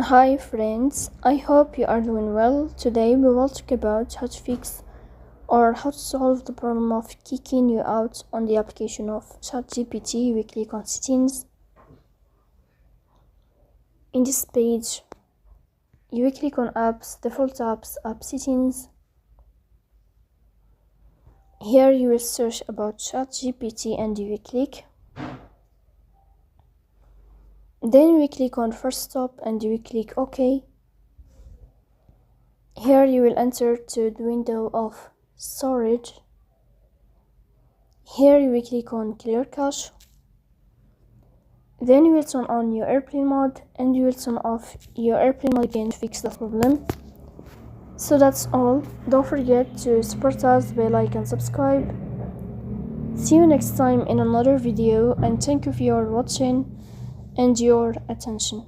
Hi friends, I hope you are doing well. Today we will talk about how to fix or how to solve the problem of kicking you out on the application of ChatGPT. We click on settings. In this page, you will click on apps, default apps, app settings. Here you will search about ChatGPT and you will click. Then we click on first stop and you will click OK. Here you will enter to the window of storage. Here you will click on clear cache. Then you will turn on your airplane mode and you will turn off your airplane mode again to fix that problem. So that's all. Don't forget to support us by like and subscribe. See you next time in another video, and thank you for your watching and your attention.